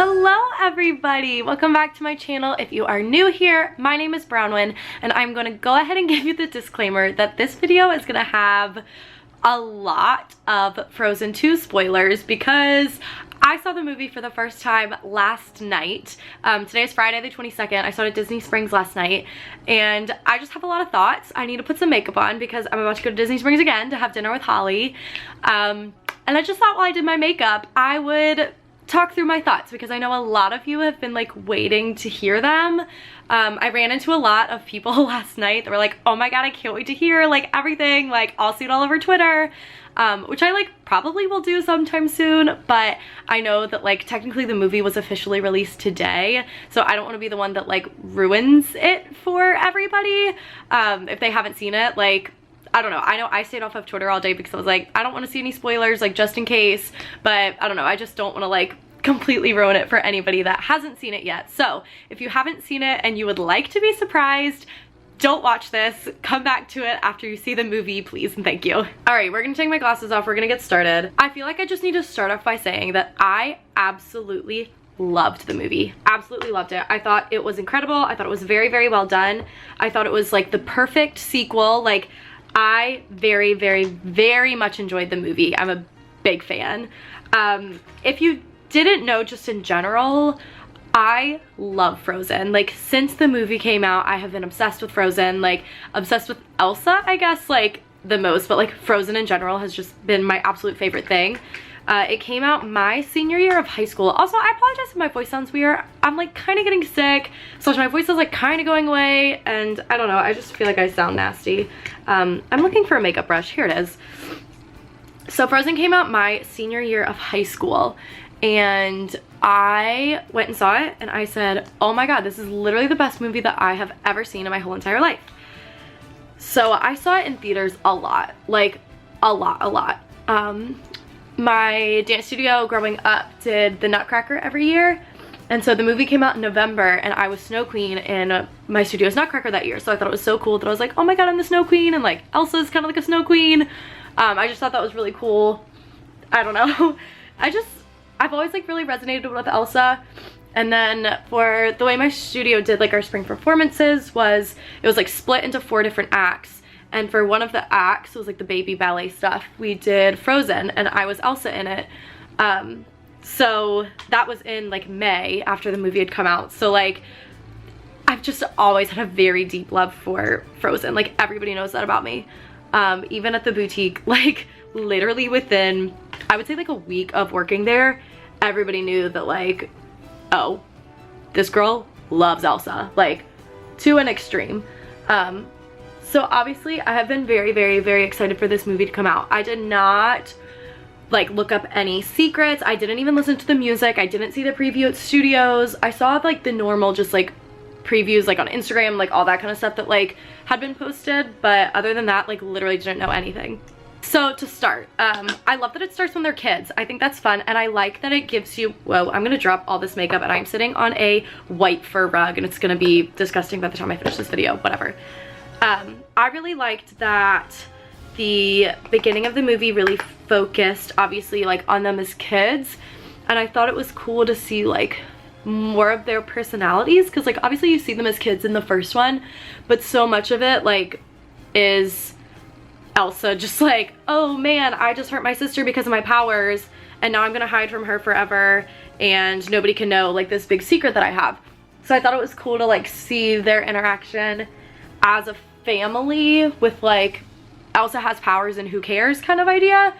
Hello everybody, welcome back to my channel. If you are new here, my name is Bronwyn and I'm going to go ahead and give you the disclaimer that this video is going to have a lot of Frozen 2 spoilers because I saw the movie for the first time last night. Today is Friday the 22nd. I saw it at Disney Springs last night and I just have a lot of thoughts. I need to put some makeup on because I'm about to go to Disney Springs again to have dinner with Holly. And I just thought while I did my makeup, I would talk through my thoughts because I know a lot of you have been like waiting to hear them. I ran into a lot of people last night that were like, oh my god, I can't wait to hear like everything, like I'll see it all over Twitter, which I like probably will do sometime soon, but I know that like technically the movie was officially released today, so I don't want to be the one that like ruins it for everybody if they haven't seen it. Like, I don't know. I know I stayed off of Twitter all day because I was like, I don't want to see any spoilers, like just in case, but I don't know. I just don't want to like completely ruin it for anybody that hasn't seen it yet. So if you haven't seen it and you would like to be surprised, don't watch this. Come back to it after you see the movie, please and thank you. All right, we're gonna take my glasses off. We're gonna get started. I feel like I just need to start off by saying that I absolutely loved the movie. Absolutely loved it. I thought it was incredible. I thought it was very, very well done. I thought it was like the perfect sequel. Like, I very, very, very much enjoyed the movie. I'm a big fan. If you didn't know, just in general, I love Frozen. Like, since the movie came out, I have been obsessed with Frozen. Like, obsessed with Elsa, I guess, like, the most. But, like, Frozen in general has just been my absolute favorite thing. It came out my senior year of high school. Also, I apologize if my voice sounds weird. I'm like kind of getting sick, so my voice is like kind of going away, and I don't know, I just feel like I sound nasty. I'm looking for a makeup brush. Here it is. So Frozen came out my senior year of high school, and I went and saw it, and I said, oh my god, this is literally the best movie that I have ever seen in my whole entire life. So I saw it in theaters a lot, like a lot. My dance studio growing up did the Nutcracker every year, and so the movie came out in November and I was Snow Queen in my studio's Nutcracker that year, so I thought it was so cool that I was like, oh my god, I'm the Snow Queen, and like Elsa's kind of like a Snow Queen. I just thought that was really cool. I don't know. I've always like really resonated with Elsa. And then for the way my studio did like our spring performances was, it was like split into 4 different acts. And for one of the acts, it was like the baby ballet stuff, we did Frozen and I was Elsa in it. So that was in like May after the movie had come out. So like, I've just always had a very deep love for Frozen. Like, everybody knows that about me. Even at the boutique, like literally within, I would say like a week of working there, everybody knew that like, oh, this girl loves Elsa, like to an extreme. So obviously I have been very, very, very excited for this movie to come out. I did not like look up any secrets. I didn't even listen to the music. I didn't see the preview at studios. I saw like the normal just like previews like on Instagram, like all that kind of stuff that like had been posted. But other than that, like literally didn't know anything. So to start, I love that it starts when they're kids. I think that's fun, and I like that it gives you, whoa, I'm gonna drop all this makeup and I'm sitting on a white fur rug and it's gonna be disgusting by the time I finish this video, whatever. I really liked that the beginning of the movie really focused obviously like on them as kids, and I thought it was cool to see like more of their personalities, because like obviously you see them as kids in the first one, but so much of it like is Elsa just like, oh man, I just hurt my sister because of my powers and now I'm gonna hide from her forever and nobody can know like this big secret that I have. So I thought it was cool to like see their interaction as a family with like Elsa has powers and who cares kind of idea.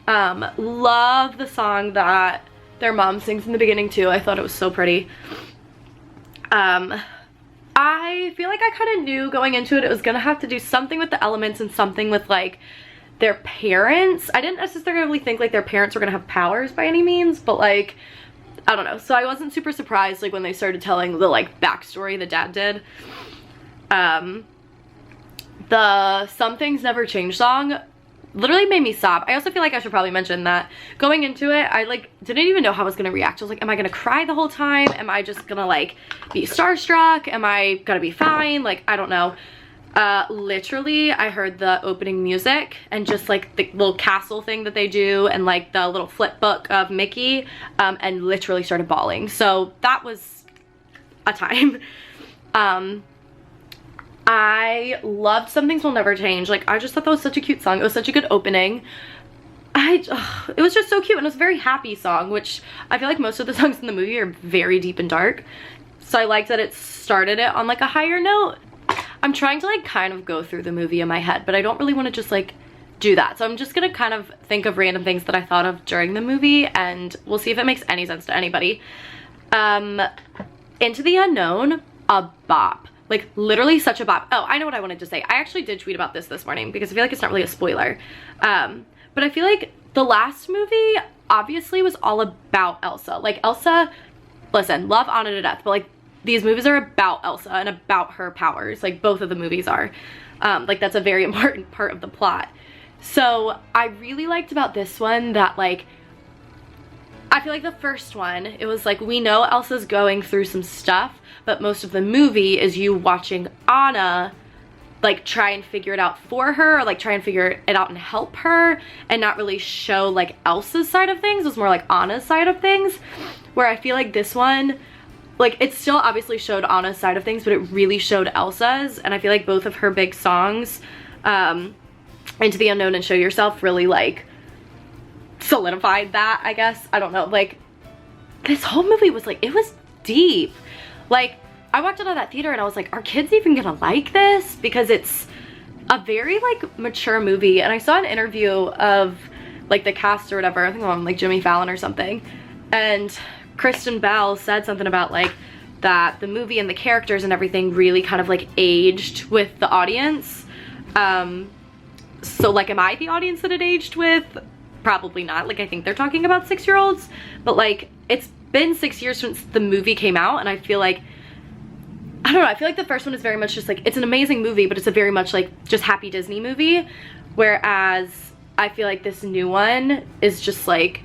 Love the song that their mom sings in the beginning too. I thought it was so pretty. I feel like I kind of knew going into it was gonna have to do something with the elements and something with like their parents. I didn't necessarily think like their parents were gonna have powers by any means, but like I don't know. So I wasn't super surprised like when they started telling the like backstory the dad did. The Some Things Never Change song literally made me sob. I also feel like I should probably mention that going into it, I like didn't even know how I was gonna react. I was like, am I gonna cry the whole time? Am I just gonna like be starstruck? Am I gonna be fine? Like, I don't know. Literally, I heard the opening music and just like the little castle thing that they do and like the little flip book of Mickey, and literally started bawling. So that was a time. I loved Some Things Will Never Change. Like, I just thought that was such a cute song. It was such a good opening. It was just so cute, and it was a very happy song, which I feel like most of the songs in the movie are very deep and dark. So I liked that it started it on like a higher note. I'm trying to like kind of go through the movie in my head, but I don't really want to just like do that. So I'm just gonna kind of think of random things that I thought of during the movie, and we'll see if it makes any sense to anybody. Into the Unknown, a bop. Like, literally such a bop. Oh, I know what I wanted to say. I actually did tweet about this morning because I feel like it's not really a spoiler. But I feel like the last movie obviously was all about Elsa. Like, Elsa, listen, love Anna to death, but like, these movies are about Elsa and about her powers. Like, both of the movies are. Like, that's a very important part of the plot. So I really liked about this one that like, I feel like the first one, it was like, we know Elsa's going through some stuff, but most of the movie is you watching Anna like try and figure it out for her, or like try and figure it out and help her, and not really show like Elsa's side of things. It was more like Anna's side of things, where I feel like this one, like, it still obviously showed Anna's side of things, but it really showed Elsa's. And I feel like both of her big songs, Into the Unknown and Show Yourself, really like solidified that, I guess. I don't know, like, this whole movie was like, it was deep. Like, I walked out of that theater and I was like, are kids even gonna like this? Because it's a very like mature movie. And I saw an interview of like the cast or whatever, I think on like Jimmy Fallon or something, and Kristen Bell said something about like that the movie and the characters and everything really kind of like aged with the audience. So like, am I the audience that it aged with? Probably not. Like, I think they're talking about 6-year-olds, but like, it's been 6 years since the movie came out, and I feel like, I don't know, I feel like the first one is very much just like, it's an amazing movie, but it's a very much like just happy Disney movie, whereas I feel like this new one is just like,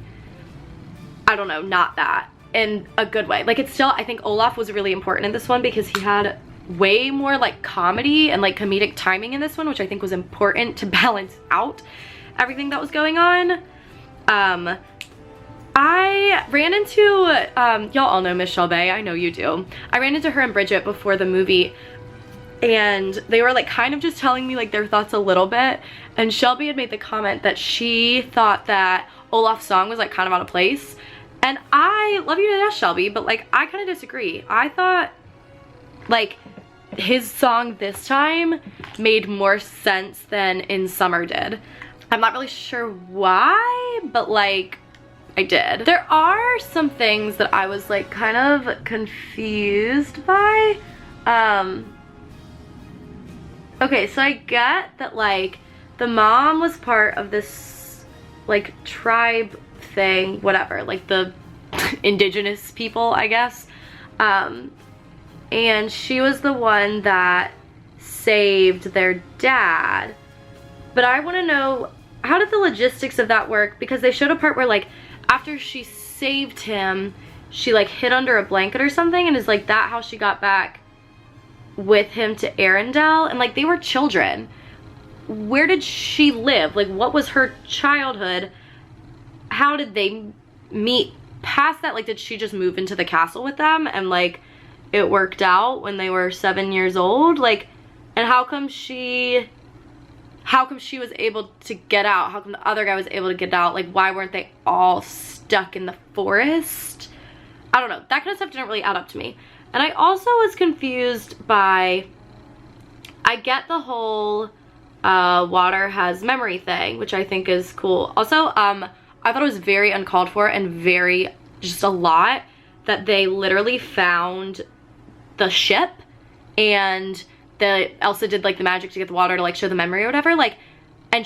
I don't know, not that, in a good way. Like, it's still, I think Olaf was really important in this one because he had way more like comedy and like comedic timing in this one, which I think was important to balance out everything that was going on. I ran into, y'all all know Miss Shelby, I know you do. I ran into her and Bridget before the movie, and they were like kind of just telling me like their thoughts a little bit, and Shelby had made the comment that she thought that Olaf's song was like kind of out of place. And I love you to death, Shelby, but like, I kind of disagree. I thought like his song this time made more sense than In Summer did. I'm not really sure why, but like, I did. There are some things that I was like kind of confused by. Okay, so I get that like the mom was part of this like tribe thing, whatever, like the indigenous people, I guess. And she was the one that saved their dad. But I want to know, how did the logistics of that work? Because they showed a part where like, after she saved him, she like hid under a blanket or something, and is like that how she got back with him to Arendelle? And like, they were children. Where did she live? Like, what was her childhood? How did they meet past that? Like, did she just move into the castle with them and like it worked out when they were 7 years old? Like, and how come she was able to get out? How come the other guy was able to get out? Like, why weren't they all stuck in the forest? I don't know. That kind of stuff didn't really add up to me. And I also was confused by, I get the whole water has memory thing, which I think is cool. Also, I thought it was very uncalled for and very, just a lot, that they literally found the ship and Elsa did like the magic to get the water to like show the memory or whatever, like, and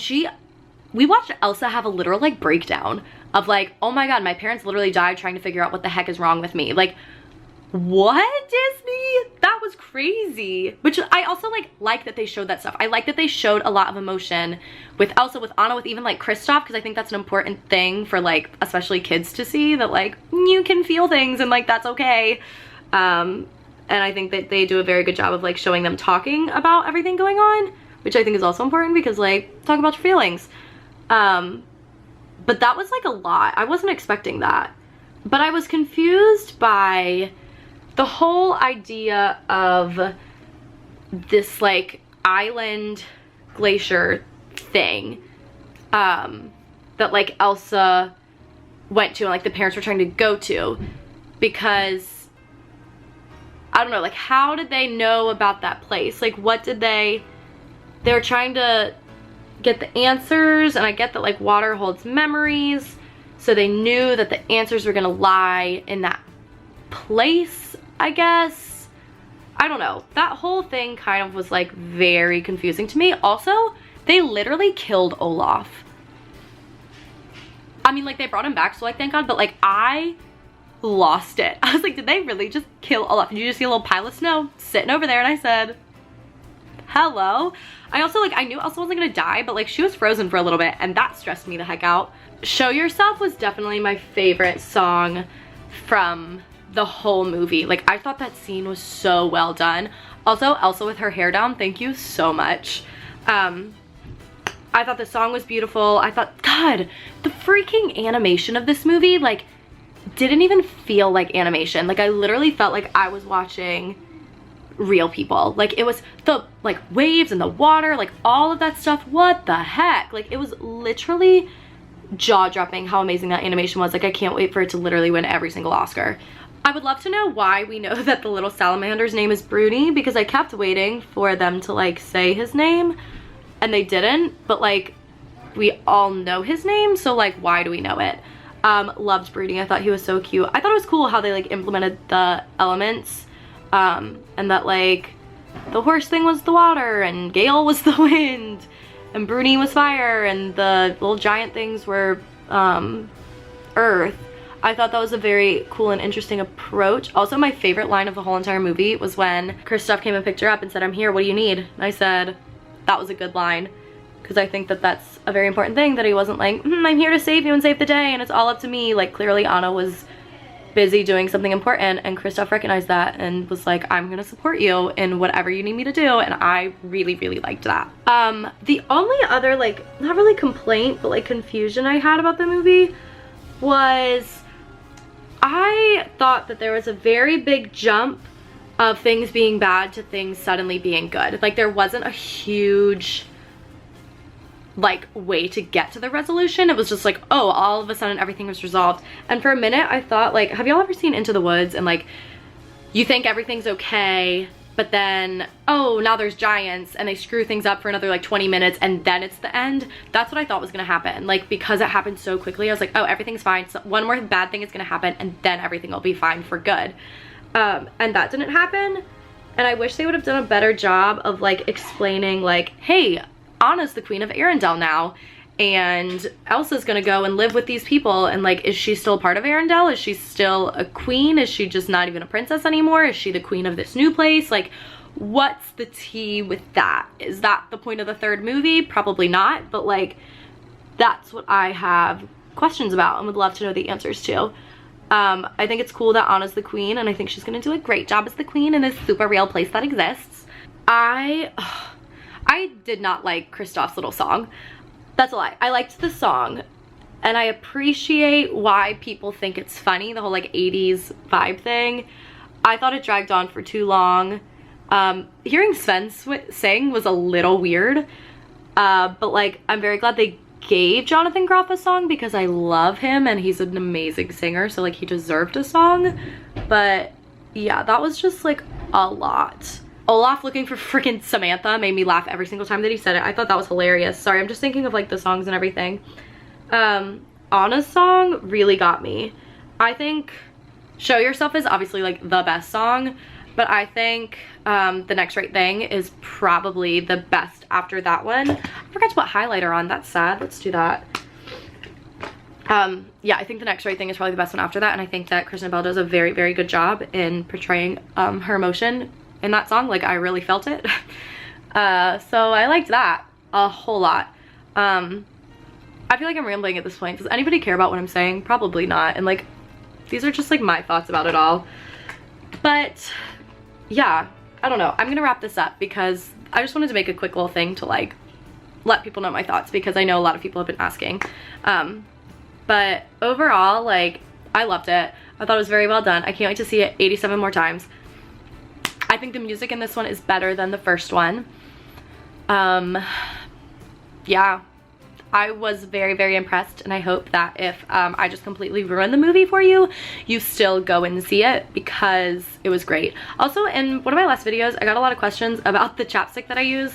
we watched Elsa have a literal like breakdown of like, oh my god, my parents literally died trying to figure out what the heck is wrong with me. Like, what, Disney? That was crazy. Which I also like that they showed that stuff. I like that they showed a lot of emotion with Elsa, with Anna, with even like Kristoff, because I think that's an important thing for like especially kids to see, that like you can feel things and like that's okay. and I think that they do a very good job of like showing them talking about everything going on, which I think is also important because like talk about your feelings. But that was like a lot. I wasn't expecting that, but I was confused by the whole idea of this like island glacier thing that like Elsa went to and like the parents were trying to go to, because I don't know, like how did they know about that place? Like what did they were trying to get the answers, and I get that like water holds memories, so they knew that the answers were gonna lie in that place, I guess. I don't know, that whole thing kind of was like very confusing to me. Also, they literally killed Olaf. I mean, like they brought him back, so like thank God, but like I lost it. I was like, did they really just kill Olaf? And you just see a little pile of snow sitting over there, and I said, hello. I also like, I knew Elsa wasn't gonna die, but like she was frozen for a little bit, and that stressed me the heck out. Show Yourself was definitely my favorite song from the whole movie. Like I thought that scene was so well done. Also, Elsa with her hair down, thank you so much. I thought the song was beautiful. I thought, God, the freaking animation of this movie like didn't even feel like animation. Like I literally felt like I was watching real people. Like it was the like waves and the water, like all of that stuff. What the heck? Like it was literally jaw-dropping how amazing that animation was. Like I can't wait for it to literally win every single Oscar. I would love to know why we know that the little salamander's name is Bruni, because I kept waiting for them to like say his name and they didn't, but like we all know his name, so like why do we know it? Loved Bruni. I thought he was so cute. I thought it was cool how they like implemented the elements, and that like the horse thing was the water and Gale was the wind and Bruni was fire and the little giant things were earth. I thought that was a very cool and interesting approach. Also, my favorite line of the whole entire movie was when Kristoff came and picked her up and said, I'm here, what do you need? And I said, that was a good line, because I think that that's a very important thing, that he wasn't like, I'm here to save you and save the day and it's all up to me. Like clearly Anna was busy doing something important, and Kristoff recognized that and was like, I'm gonna support you in whatever you need me to do, and I really, really liked that. The only other like, not really complaint, but like confusion I had about the movie was I thought that there was a very big jump of things being bad to things suddenly being good. Like there wasn't a huge like way to get to the resolution. It was just like, oh, all of a sudden everything was resolved. And for a minute I thought like, have y'all ever seen Into the Woods, and like you think everything's okay, but then oh, now there's giants and they screw things up for another like 20 minutes and then it's the end? That's what I thought was gonna happen. Like because it happened so quickly, I was like, oh, everything's fine, so one more bad thing is gonna happen and then everything will be fine for good. And that didn't happen, and I wish they would have done a better job of like explaining like, hey, Anna's the queen of Arendelle now, and Elsa's gonna go and live with these people, and like, is she still part of Arendelle? Is she still a queen? Is she just not even a princess anymore? Is she the queen of this new place? Like, what's the tea with that? Is that the point of the third movie? Probably not, but like, that's what I have questions about and would love to know the answers to. I think it's cool that Anna's the queen, and I think she's gonna do a great job as the queen in this super real place that exists. I did not like Kristoff's little song. That's a lie. I liked the song, and I appreciate why people think it's funny, the whole like 80s vibe thing. I thought it dragged on for too long. Hearing Sven sing was a little weird, but like I'm very glad they gave Jonathan Groff a song, because I love him and he's an amazing singer, so like he deserved a song. But yeah, that was just like a lot. Olaf looking for freaking Samantha made me laugh every single time that he said it. I thought that was hilarious. Sorry, I'm just thinking of like the songs and everything. Anna's song really got me. I think Show Yourself is obviously like the best song, but I think The Next Right Thing is probably the best after that one. I forgot to put highlighter on, that's sad. Let's do that. Yeah, I think The Next Right Thing is probably the best one after that, and I think that Kristen Bell does a very, very good job in portraying her emotion in that song. Like, I really felt it. So I liked that a whole lot. I feel like I'm rambling at this point. Does anybody care about what I'm saying? Probably not. And like, these are just like my thoughts about it all. But yeah, I don't know. I'm gonna wrap this up because I just wanted to make a quick little thing to like let people know my thoughts because I know a lot of people have been asking. But overall, like, I loved it. I thought it was very well done. I can't wait to see it 87 more times. I think the music in this one is better than the first one. Yeah, I was very, very impressed, and I hope that if I just completely ruined the movie for you, you still go and see it because it was great. Also, in one of my last videos, I got a lot of questions about the chapstick that I use,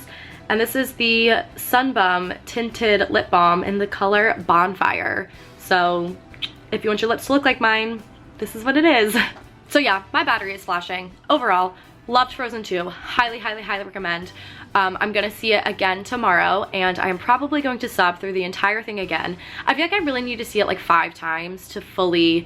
and this is the Sunbum Tinted Lip Balm in the color Bonfire. So if you want your lips to look like mine, this is what it is. So yeah, my battery is flashing. Overall, loved Frozen 2. Highly, highly, highly recommend. I'm gonna see it again tomorrow, and I'm probably going to sub through the entire thing again. I feel like I really need to see it like 5 times to fully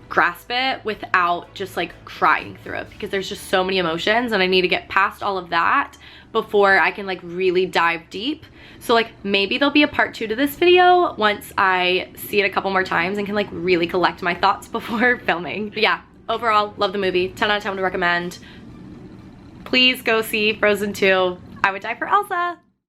grasp it without just like crying through it, because there's just so many emotions and I need to get past all of that before I can like really dive deep. So like maybe there'll be a part 2 to this video once I see it a couple more times and can like really collect my thoughts before filming. But yeah, overall, love the movie. 10 out of 10 would recommend. Please go see Frozen 2. I would die for Elsa.